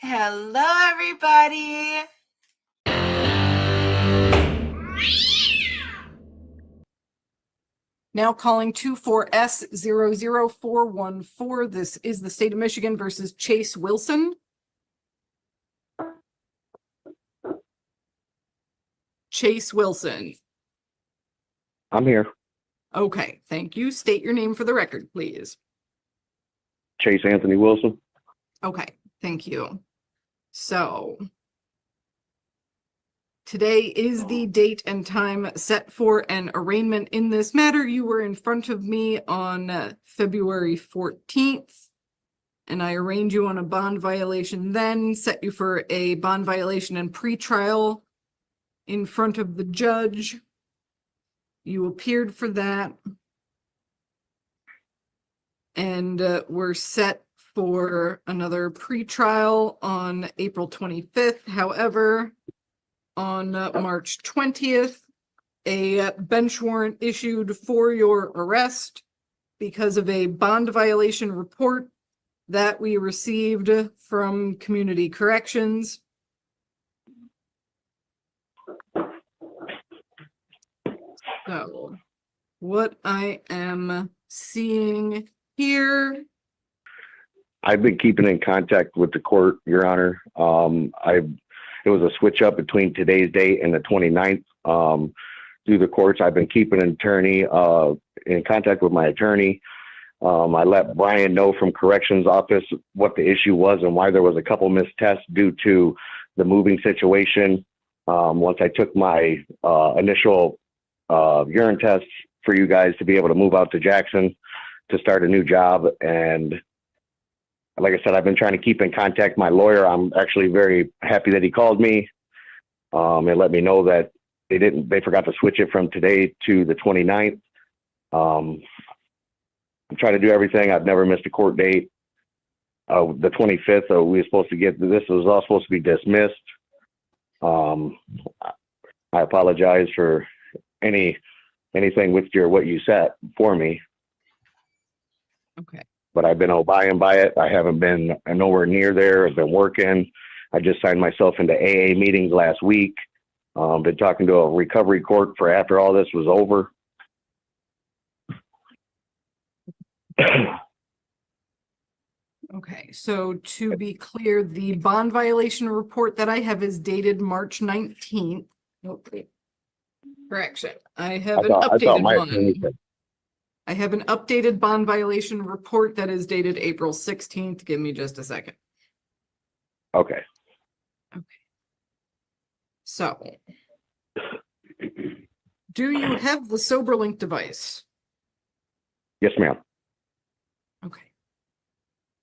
Hello, everybody. Now calling 24S00414. This is the state of Michigan versus Chase Wilson. Chase Wilson. I'm here. Okay, thank you. State your name for the record, please. Chase Anthony Wilson. Okay, thank you. So today is the date and time set for an arraignment in this matter. You were in front of me on February 14th, and I arraigned you on a bond violation then, set you for a bond violation and pretrial in front of the judge. You appeared for that. And we're set for another pretrial on April 25th. However, on March 20th, a bench warrant issued for your arrest because of a bond violation report that we received from Community Corrections. So, what I am seeing here. I've been keeping in contact with the court, Your Honor. It was a switch up between today's date and the 29th. Through the courts, I've been keeping an attorney in contact with my attorney. I let Brian know from corrections office what the issue was and why there was a couple missed tests due to the moving situation. Once I took my initial urine tests for you guys to be able to move out to Jackson to start a new job. And like I said, I've been trying to keep in contact with my lawyer. I'm actually very happy that he called me and let me know that they forgot to switch it from today to the 29th. I'm trying to do everything. I've never missed a court date. The 25th, we were supposed to get, this was all supposed to be dismissed. I apologize for anything with what you said for me. Okay. But I've been abiding by it. I haven't been nowhere near there. I've been working. I just signed myself into AA meetings last week. Been talking to a recovery court for after all this was over. Okay, so to be clear, the bond violation report that I have is dated March 19th. Okay. Correction. I have an updated one. I have an updated bond violation report that is dated April 16th. Give me just a second. Okay. Okay. So, do you have the SoberLink device? Yes, ma'am. Okay.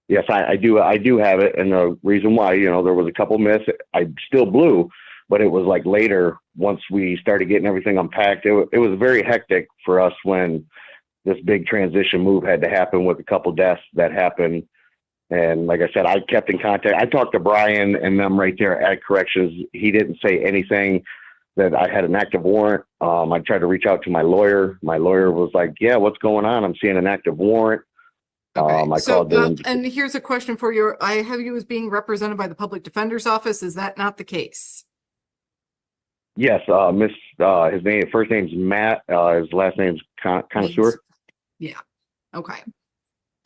Yes, I do. I do have it. And the reason why, there was a couple myths. I still blew, but it was like later once we started getting everything unpacked. It was very hectic for us when this big transition move had to happen with a couple deaths that happened. And like I said, I kept in contact. I talked to Brian and them right there at corrections. He didn't say anything that I had an active warrant. I tried to reach out to my lawyer. My lawyer was like, yeah, what's going on? I'm seeing an active warrant. Okay. I called them. And here's a question for you. I have you as being represented by the public defender's office. Is that not the case? Yes. His first name's Matt. His last name's Connoisseur. Yeah. Okay.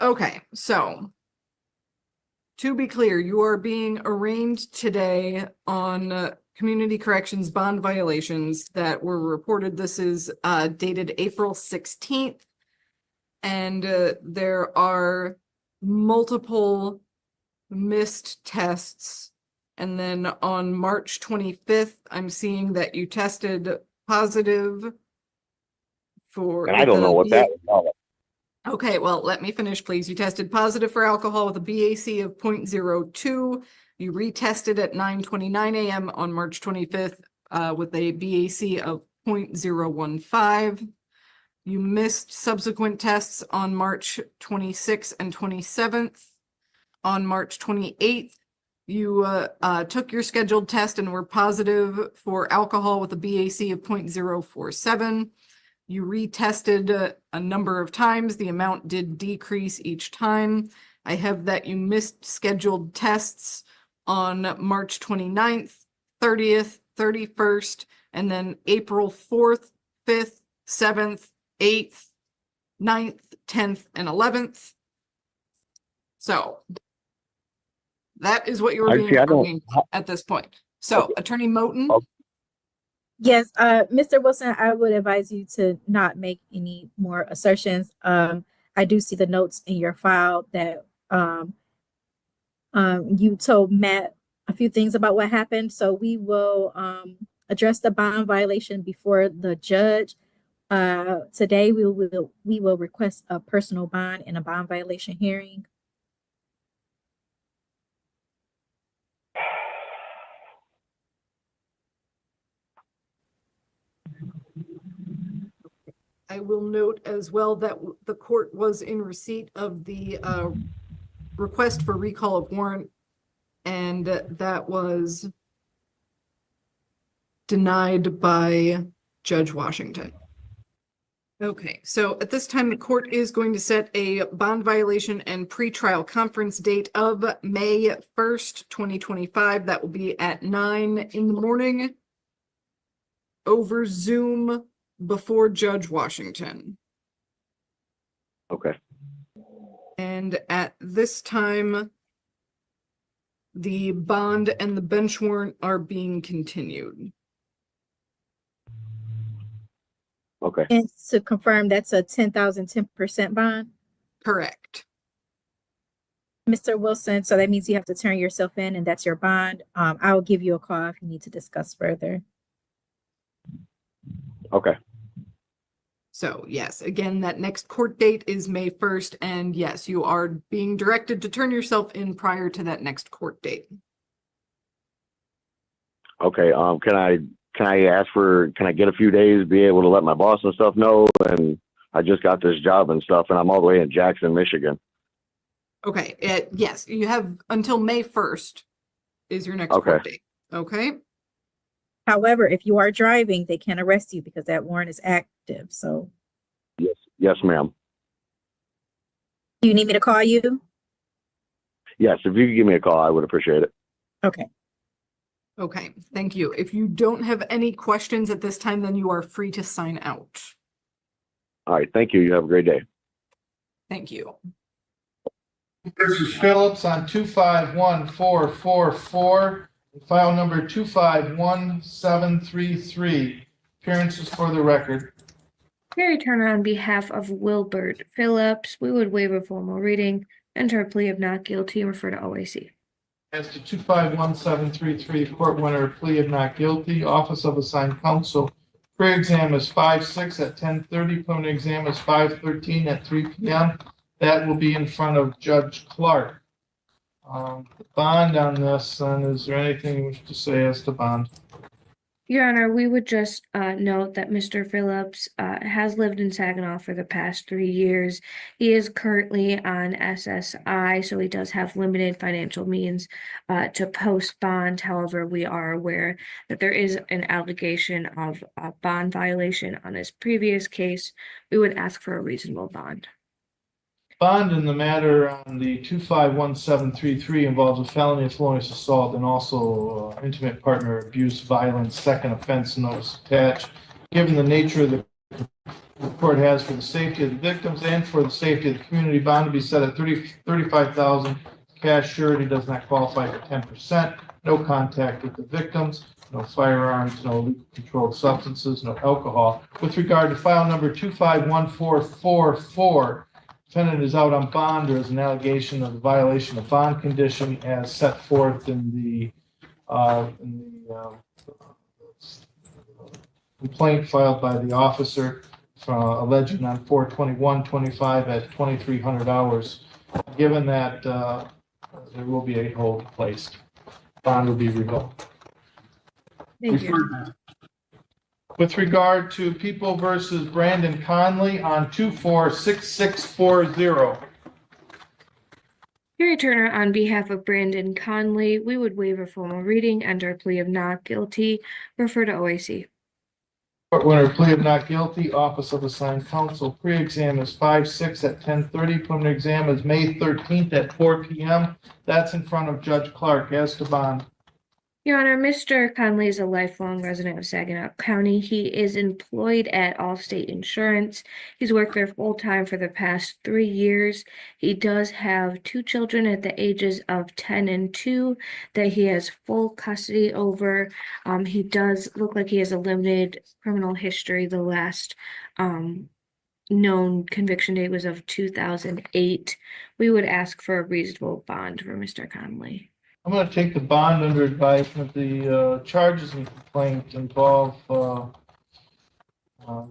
Okay. So to be clear, you are being arraigned today on community corrections bond violations that were reported. This is dated April 16th. And there are multiple missed tests. And then on March 25th, I'm seeing that you tested positive for. And I don't know what that was. Okay, well, let me finish, please. You tested positive for alcohol with a BAC of 0.02. You retested at 9:29 a.m. on March 25th with a BAC of 0.015. You missed subsequent tests on March 26th and 27th. On March 28th, you took your scheduled test and were positive for alcohol with a BAC of 0.047. You retested a number of times. The amount did decrease each time. I have that you missed scheduled tests on March 29th, 30th, 31st, and then April 4th, 5th, 7th, 8th, 9th, 10th, and 11th. So that is what you're being arguing at this point. So Attorney Moten. Yes, Mr. Wilson, I would advise you to not make any more assertions. I do see the notes in your file that you told Matt a few things about what happened. So we will address the bond violation before the judge. Today we will request a personal bond in a bond violation hearing. I will note as well that the court was in receipt of the request for recall of warrant, and that was denied by Judge Washington. Okay, so at this time, the court is going to set a bond violation and pretrial conference date of May 1st, 2025. That will be at 9 in the morning over Zoom before Judge Washington. Okay. And at this time, the bond and the bench warrant are being continued. Okay. And to confirm, that's a 10,000, 10% bond? Correct. Mr. Wilson, so that means you have to turn yourself in and that's your bond. I'll give you a call if you need to discuss further. Okay. So yes, again, that next court date is May 1st, and yes, you are being directed to turn yourself in prior to that next court date. Okay. Can I get a few days, be able to let my boss and stuff know? And I just got this job and stuff, and I'm all the way in Jackson, Michigan. Okay. Yes, you have until May 1st is your next court date. Okay. However, if you are driving, they can arrest you because that warrant is active. So Yes, ma'am. do you need me to call you? Yes, if you could give me a call, I would appreciate it. Okay. Okay, thank you. If you don't have any questions at this time, then you are free to sign out. All right. Thank you. You have a great day. Thank you. This is Phillips on 251444, file number 251733. Appearances for the record. Carrie Turner on behalf of Wilbur Phillips. We would waive a formal reading, enter a plea of not guilty, and refer to OAC. As to 251733, court will enter a plea of not guilty. Office of Assigned Counsel. Pre-exam is 5/6 at 10:30. Preliminary exam is 5/13 at 3 p.m. That will be in front of Judge Clark. The bond on this, and is there anything you wish to say as to bond? Your Honor, we would just note that Mr. Phillips has lived in Saginaw for the past 3 years. He is currently on SSI, so he does have limited financial means to post bond. However, we are aware that there is an allegation of a bond violation on his previous case. We would ask for a reasonable bond. Bond in the matter on the 251733 involves a felony of felonious assault and also intimate partner abuse, violence, second offense notice attached. Given the nature of the court has for the safety of the victims and for the safety of the community, bond to be set at $35,000. Cash surety does not qualify for 10%. No contact with the victims. No firearms. No illegal controlled substances. No alcohol. With regard to file number 251444. Defendant is out on bond. There is an allegation of violation of bond condition as set forth in the complaint filed by the officer alleging on 4/21/25 at 2300 hours. Given that there will be a hold placed, bond will be revoked. Thank you. With regard to People versus Brandon Conley on 246640. Carrie Turner on behalf of Brandon Conley. We would waive a formal reading, enter a plea of not guilty, refer to OAC. Court winner, plea of not guilty, office of assigned counsel, pre-exam is 5/6 at 10:30, preliminary exam is May 13th at 4 p.m. That's in front of Judge Clark. As to bond. Your Honor, Mr. Conley is a lifelong resident of Saginaw County. He is employed at Allstate Insurance. He's worked there full-time for the past 3 years. He does have 2 children at the ages of 10 and 2 that he has full custody over. He does look like he has a limited criminal history. The last known conviction date was of 2008. We would ask for a reasonable bond for Mr. Conley. I'm going to take the bond under advisement. The charges and complaint involve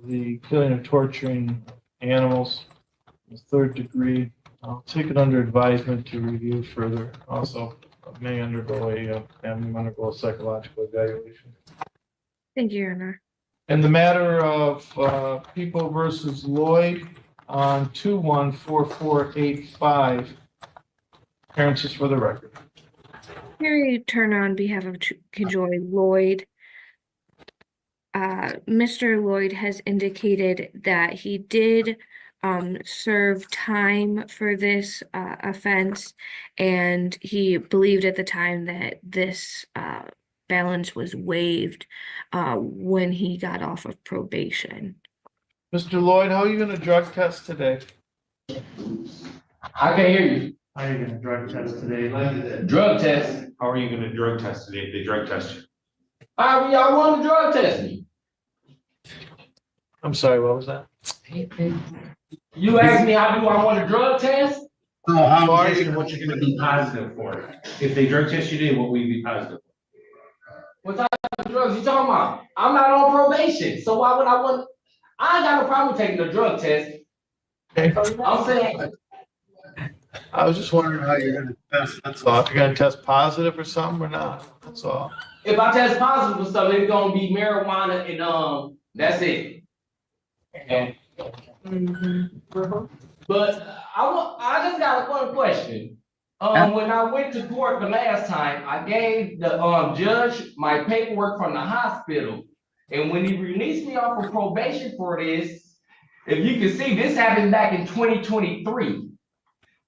the killing or torturing animals, the 3rd degree. I'll take it under advisement to review further. Also, may undergo a psychological evaluation. Thank you, Your Honor. In the matter of People versus Lloyd on 214485, appearances for the record. Mary Turner on behalf of Joy Lloyd. Mr. Lloyd has indicated that he did serve time for this offense, and he believed at the time that this balance was waived when he got off of probation. Mr. Lloyd, how are you going to drug test today? I can't hear you. How are you going to drug test today? Drug test. How are you going to drug test today if they drug test you? However y'all want to drug test me. I'm sorry, what was that? You asked me how do I want to drug test? Oh, how are you? What you're going to be positive for? If they drug test you today, what will you be positive for? What type of drugs you talking about? I'm not on probation, so why would I want? I ain't got no problem taking the drug test. Okay. I'm saying. I was just wondering how you're going to test. That's all. If you're going to test positive or something or not. That's all. If I test positive for something, it's gonna be marijuana and that's it. And, but I just got one question. When I went to court the last time, I gave the judge my paperwork from the hospital, and when he released me off of probation for this, if you can see, this happened back in 2023.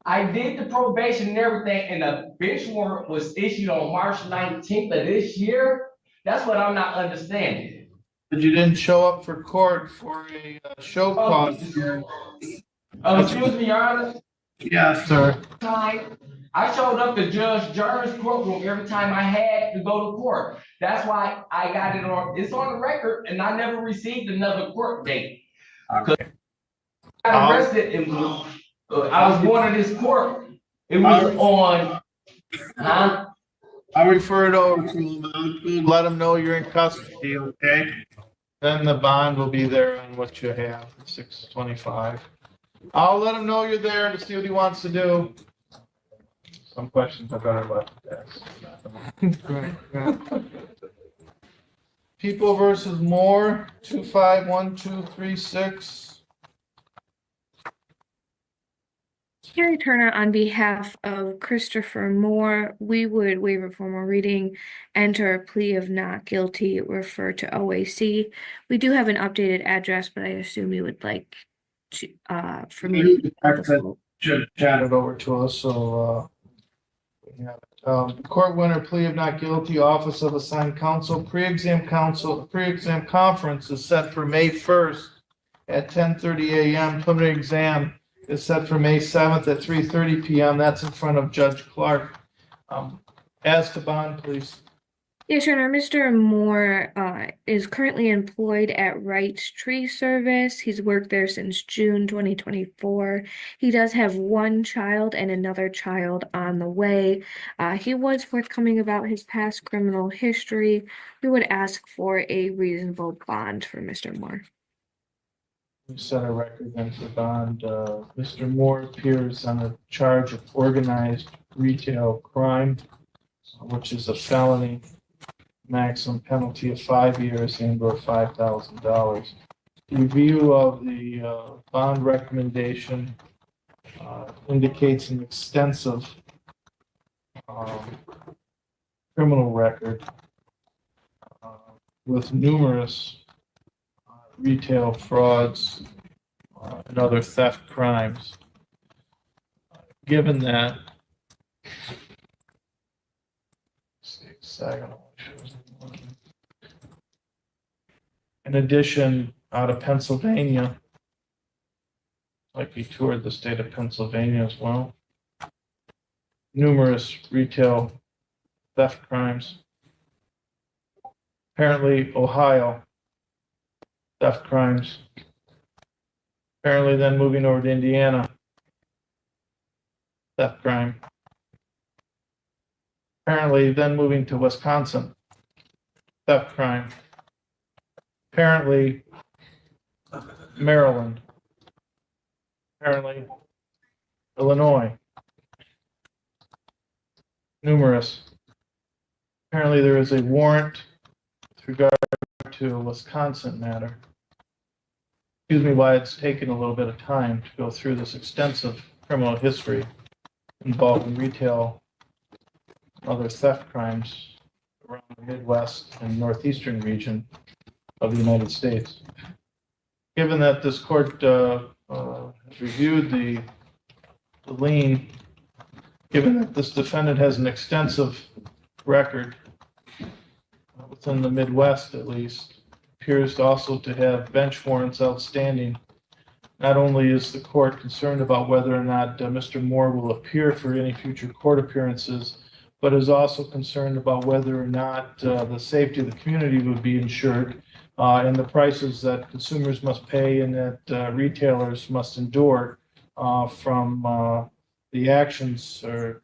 I did the probation and everything, and the bench warrant was issued on March 19th of this year. That's what I'm not understanding. But you didn't show up for court for a show cause. Excuse me, Your Honor. Yes, sir. I showed up to Judge Jarvis' courtroom every time I had to go to court. That's why I got it on. It's on the record, and I never received another court date. Okay. I got arrested and I was going to this court. It was on. I'll refer it over to him. Let him know you're in custody, okay? Then the bond will be there on what you have, 625. I'll let him know you're there to see what he wants to do. Some questions I better let ask. People versus Moore, 251236. Mary Turner on behalf of Christopher Moore, we would waive a formal reading, enter a plea of not guilty, refer to OAC. We do have an updated address, but I assume you would like to, for me to Chat it over to us, so the court winner, plea of not guilty, office of assigned counsel, pre-exam conference is set for May 1st at 10:30 a.m. Preliminary exam is set for May 7th at 3:30 p.m. That's in front of Judge Clark. As to bond, please. Yes, Your Honor. Mr. Moore is currently employed at Wright's Tree Service. He's worked there since June 2024. He does have 1 child and another child on the way. He was forthcoming about his past criminal history. We would ask for a reasonable bond for Mr. Moore. We set a record then for bond. Mr. Moore appears on a charge of organized retail crime, which is a felony. Maximum penalty of 5 years and/or $5,000. Review of the bond recommendation indicates an extensive criminal record with numerous retail frauds and other theft crimes. Given that, in addition, out of Pennsylvania, like he toured the state of Pennsylvania as well, numerous retail theft crimes. Apparently, Ohio, theft crimes. Apparently, then moving over to Indiana, theft crime. Apparently, then moving to Wisconsin, theft crime. Apparently, Maryland. Apparently, Illinois. Numerous. Apparently, there is a warrant with regard to a Wisconsin matter. Excuse me why it's taken a little bit of time to go through this extensive criminal history involving retail and other theft crimes around the Midwest and Northeastern region of the United States. Given that this court has reviewed the lien, given that this defendant has an extensive record within the Midwest at least, appears also to have bench warrants outstanding. Not only is the court concerned about whether or not Mr. Moore will appear for any future court appearances, but is also concerned about whether or not the safety of the community would be ensured and the prices that consumers must pay and that retailers must endure from the actions or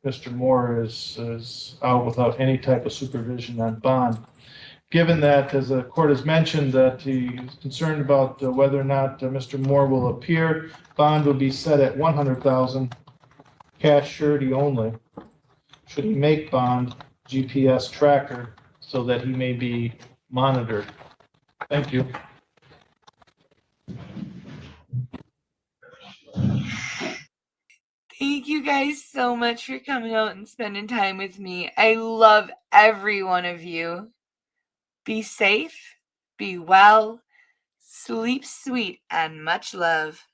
Mr. Moore is out without any type of supervision on bond. Given that, as the court has mentioned, that he is concerned about whether or not Mr. Moore will appear, bond will be set at $100,000, cash surety only. Should he make bond, GPS tracker, so that he may be monitored. Thank you. Thank you guys so much for coming out and spending time with me. I love every one of you. Be safe, be well, sleep sweet, and much love.